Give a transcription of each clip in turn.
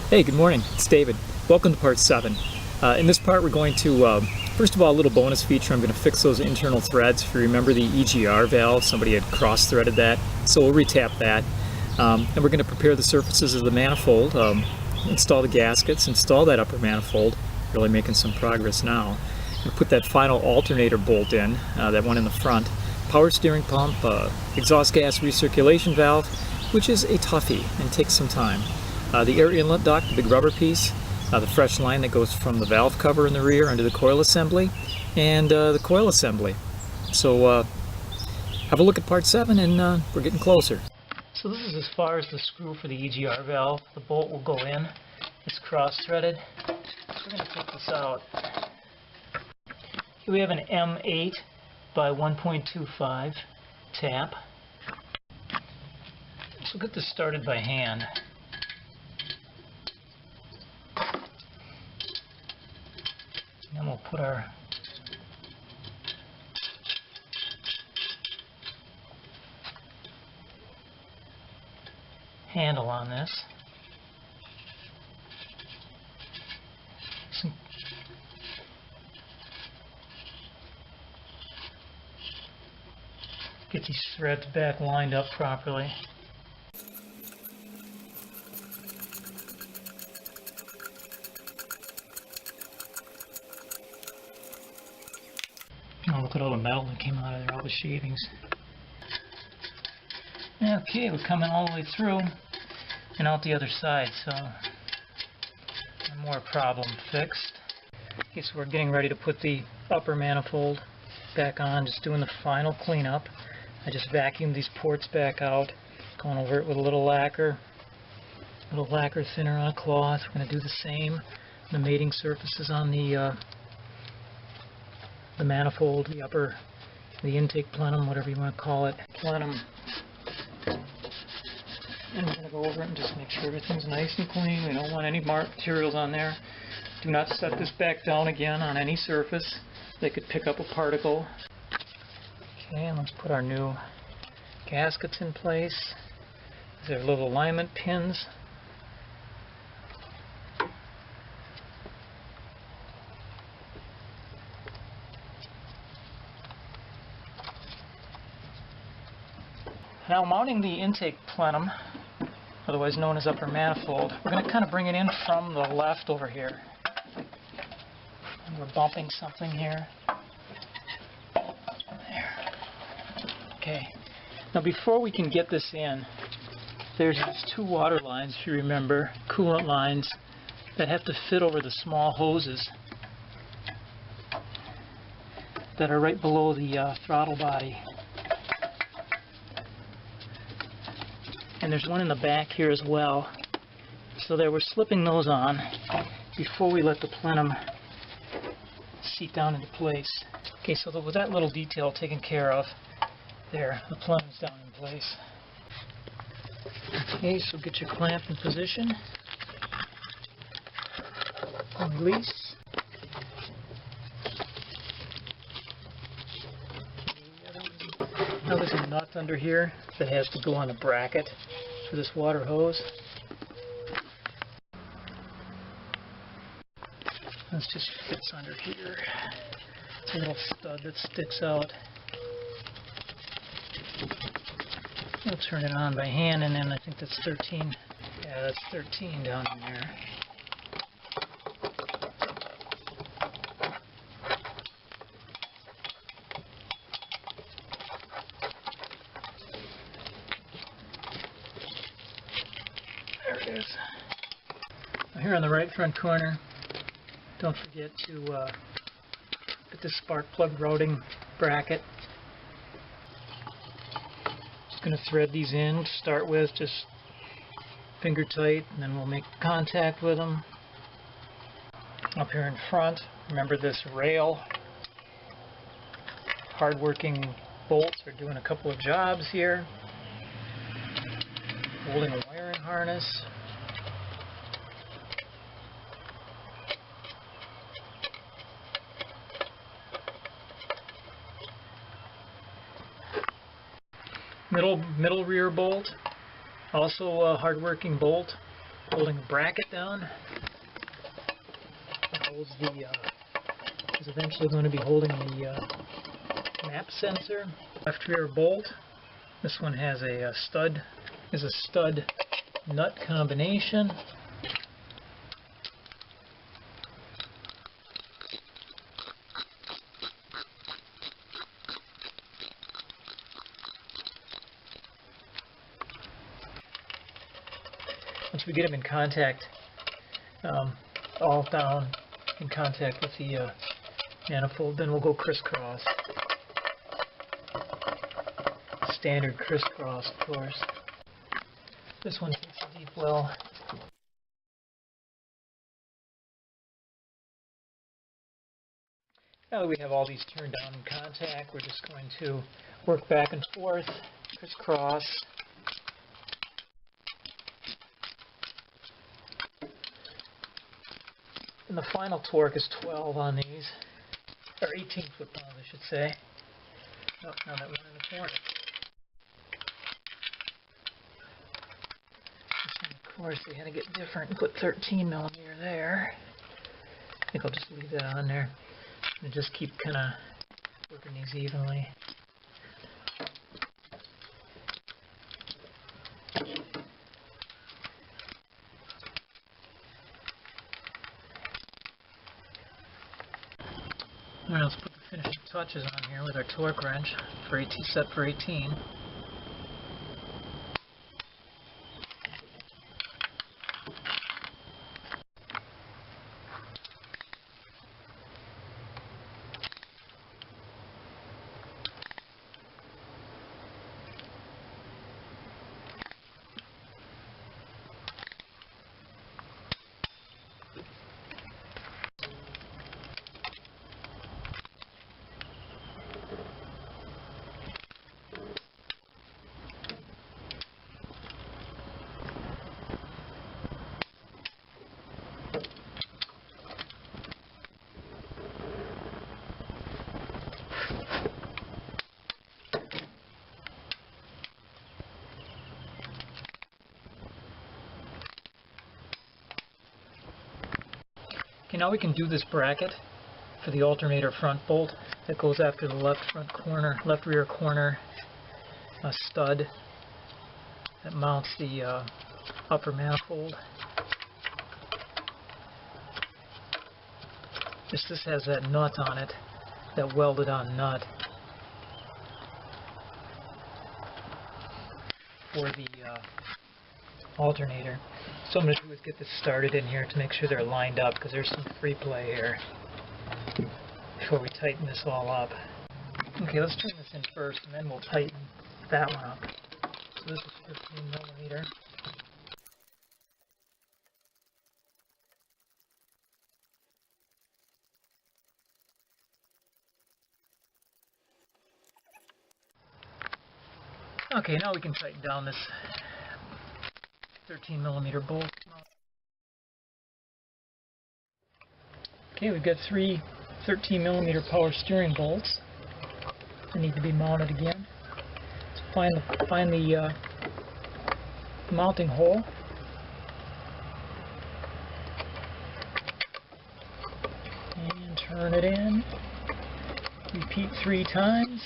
Hey, good morning. It's David. Welcome to part 7. In this part we're going to, first of all, a little bonus feature. I'm going to fix those internal threads. If you remember the EGR valve, somebody had cross-threaded that, so we'll retap that. And we're going to prepare the surfaces of the manifold, install the gaskets, install that upper manifold. Really making some progress now. And put that final alternator bolt in, that one in the front. Power steering pump, exhaust gas recirculation valve, which is a toughie and takes some time. The air inlet duct, the big rubber piece, the fresh line that goes from the valve cover in the rear under the coil assembly, and the coil assembly. So have a look at part 7 and we're getting closer. So this is as far as the screw for the EGR valve. The bolt will go in. It's cross-threaded. So we're going to take this out. Here we have an M8 by 1.25 tap. So we'll get this started by hand. And we'll put our handle on this. Get these threads back lined up properly. Oh, look at all the metal that came out of there, all the shavings. Okay, we're coming all the way through and out the other side, so one more problem fixed. Okay, so we're getting ready to put the upper manifold back on, just doing the final cleanup. I just vacuumed these ports back out, going over it with a little lacquer thinner on a cloth. We're going to do the same. The mating surfaces on the manifold, the intake plenum, whatever you want to call it, plenum. And we're going to go over it and just make sure everything's nice and clean. We don't want any materials on there. Do not set this back down again on any surface. They could pick up a particle. Okay, and let's put our new gaskets in place. These are little alignment pins. Now, mounting the intake plenum, otherwise known as upper manifold, we're going to kind of bring it in from the left over here. And we're bumping something here. There. Okay. Now, before we can get this in, there's these two water lines, if you remember, coolant lines, that have to fit over the small hoses that are right below the throttle body. And there's one in the back here as well. So there, we're slipping those on before we let the plenum seat down into place. Okay, so with that little detail taken care of, there, the plenum's down in place. Okay, so get your clamp in position. And release. Now there's a nut under here that has to go on a bracket for this water hose. This just fits under here. It's a little stud that sticks out. We'll turn it on by hand, and then I think that's 13. Yeah, that's 13 down in there. There it is. Now here on the right front corner, don't forget to put this spark plug routing bracket. Just going to thread these in to start with, just finger tight, and then we'll make contact with them. Up here in front, remember this rail. Hard-working bolts are doing a couple of jobs here. Holding a wiring harness. Middle rear bolt, also a hard-working bolt. holding a bracket down. It holds the, is eventually going to be holding the map sensor. Left rear bolt. This one has a stud nut combination. Once we get them in contact, all down in contact with the manifold, then we'll go crisscross. Standard crisscross, of course. This one takes a deep well. Now that we have all these turned down in contact, we're just going to work back and forth, crisscross. And the final torque is 12 on these, or 18 foot-pounds, I should say. Oh, now that we're in the corner. This one, of course, they had to get different and put 13 millimeter there. I think I'll just leave that on there and just keep kind of working these evenly. Alright, let's put the finishing touches on here with our torque wrench for 18, set for 18. Okay, now we can do this bracket for the alternator front bolt that goes after the left rear corner stud that mounts the upper manifold. This has that nut on it, that welded on nut for the alternator. So what I'm going to do is get this started in here to make sure they're lined up, because there's some free play here before we tighten this all up. Okay, let's turn this in first and then we'll tighten that one up. So this is 15 millimeter. Okay, now we can tighten down this 13 millimeter bolt. Okay, we've got 3 13 millimeter power steering bolts that need to be mounted again. So find the mounting hole. And turn it in. Repeat 3 times.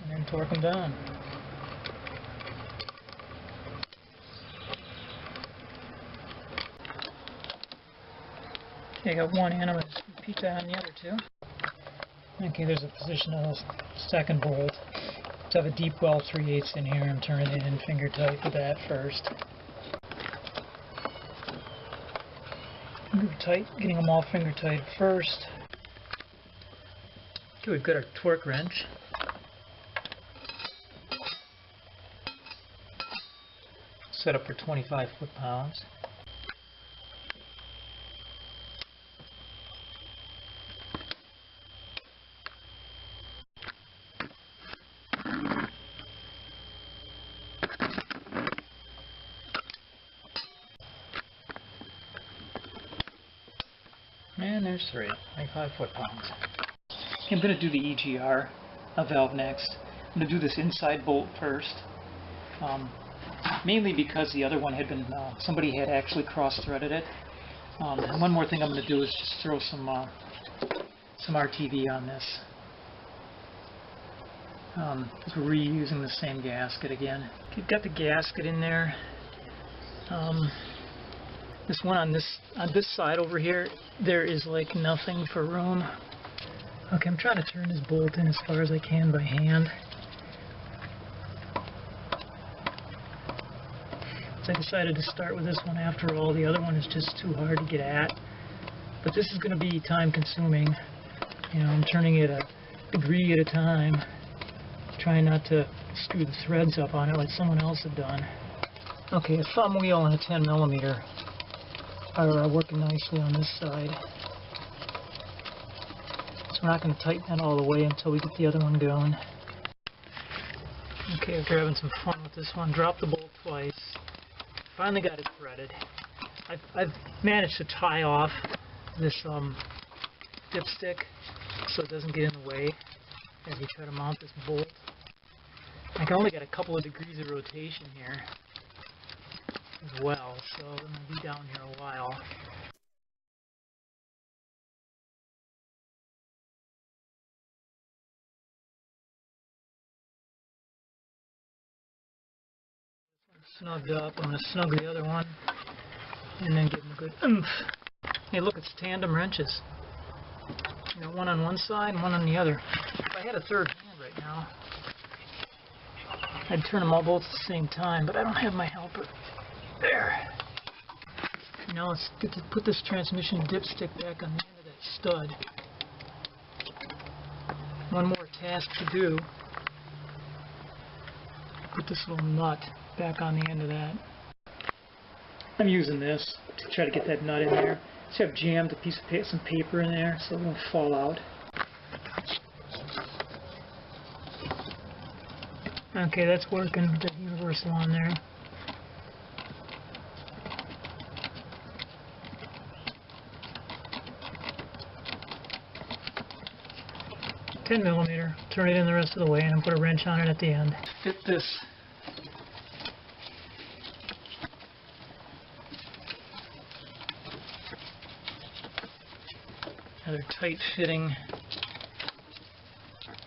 And then torque them down. Okay, I got one in. I'm going to repeat that on the other 2. Okay, there's a position of the second bolt. Let's have a deep well 3/8 in here. I'm turning it in finger tight with that first. Getting them all finger tight first. Okay, we've got our torque wrench. Set up for 25 foot-pounds. And there's 3, 25 foot-pounds. Okay, I'm going to do the EGR valve next. I'm going to do this inside bolt first. mainly because the other one had been, somebody had actually cross-threaded it. And one more thing I'm going to do is just throw some RTV on this. Because we're reusing the same gasket again. You've got the gasket in there. This one on this side over here, there is like nothing for room. Okay, I'm trying to turn this bolt in as far as I can by hand. So I decided to start with this one after all. The other one is just too hard to get at. But this is going to be time consuming. You know, I'm turning it a degree at a time, trying not to screw the threads up on it like someone else had done. Okay, a thumb wheel and a 10mm are working nicely on this side. So we're not going to tighten that all the way until we get the other one going. Okay, we're having some fun with this one. Dropped the bolt twice. Finally got it threaded. I've managed to tie off this dipstick so it doesn't get in the way as we try to mount this bolt. I only got a couple of degrees of rotation here as well, so I'm going to be down here a while. Snugged up. I'm going to snug the other one and then give them a good oomph. Hey, look, it's tandem wrenches. You know, one on one side and one on the other. If I had a third hand right now, I'd turn them all both at the same time, but I don't have my helper. There. Now let's get to put this transmission dipstick back on the end of that stud. One more task to do. Put this little nut back on the end of that. I'm using this to try to get that nut in there. So I've jammed a piece of some paper in there so it won't fall out. Okay, that's working with the universal on there. $10mm, turn it in the rest of the way, and then put a wrench on it at the end. Fit this another tight-fitting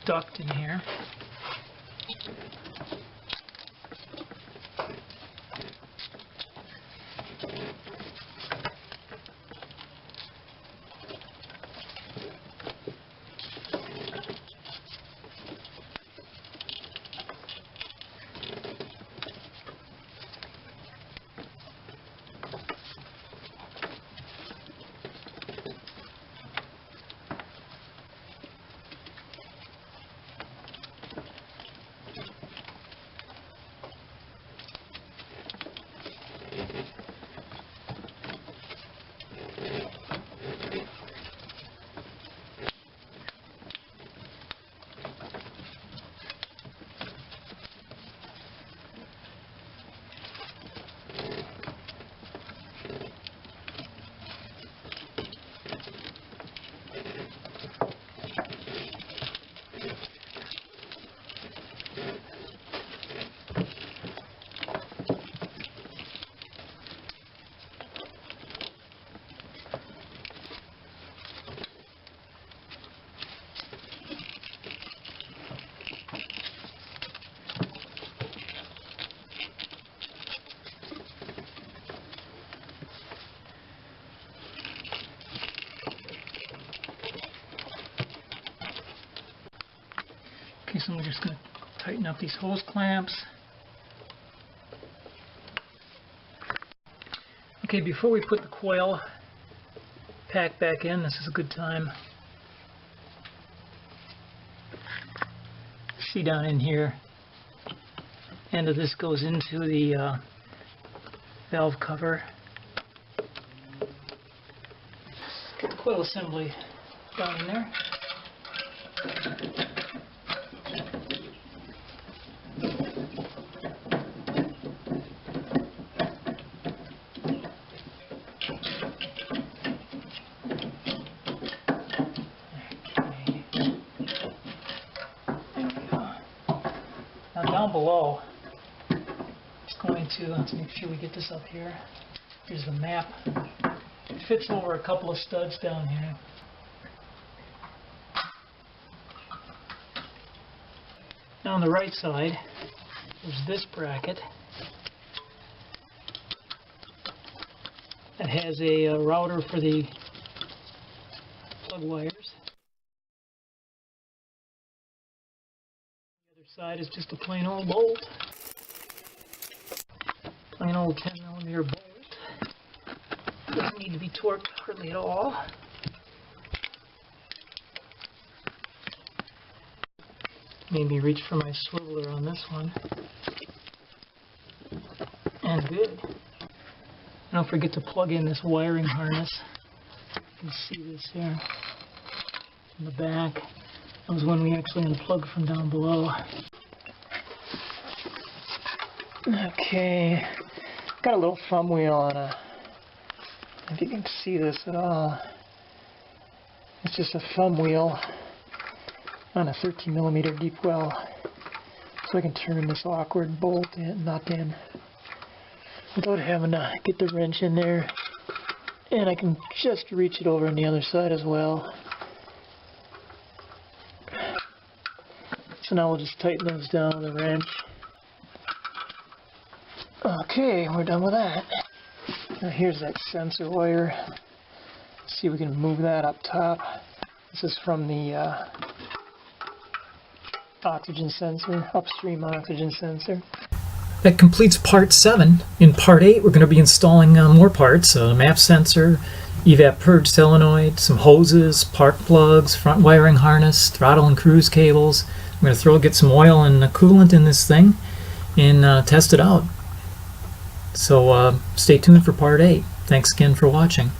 duct in here. Okay, so we're just going to tighten up these hose clamps. Okay, before we put the coil pack back in, this is a good time. See down in here, end of this goes into the valve cover. Get the coil assembly down in there. Down below, going to, let's make sure we get this up here. Here's the map. It fits over a couple of studs down here. Now on the right side, there's this bracket that has a router for the plug wires. The other side is just a plain old bolt. Plain old 10mm bolt. Doesn't need to be torqued hardly at all. Maybe reach for my swiveler on this one. And good. Don't forget to plug in this wiring harness. You can see this here in the back. That was when we actually unplugged from down below. Okay, got a little thumb wheel on a, if you can see this at all. It's just a thumb wheel on a 13mm deep well, so I can turn this awkward bolt nut in without having to get the wrench in there, and I can just reach it over on the other side as well. So now we'll just tighten those down with a wrench. Okay, we're done with that. Now here's that sensor wire. Let's see if we can move that up top. This is from the oxygen sensor, upstream oxygen sensor. That completes part 7. In part 8 we're going to be installing more parts, a map sensor, evap purge solenoid, some hoses, spark plugs, front wiring harness, throttle and cruise cables. I'm going to get some oil and coolant in this thing and test it out. So stay tuned for part 8. Thanks again for watching.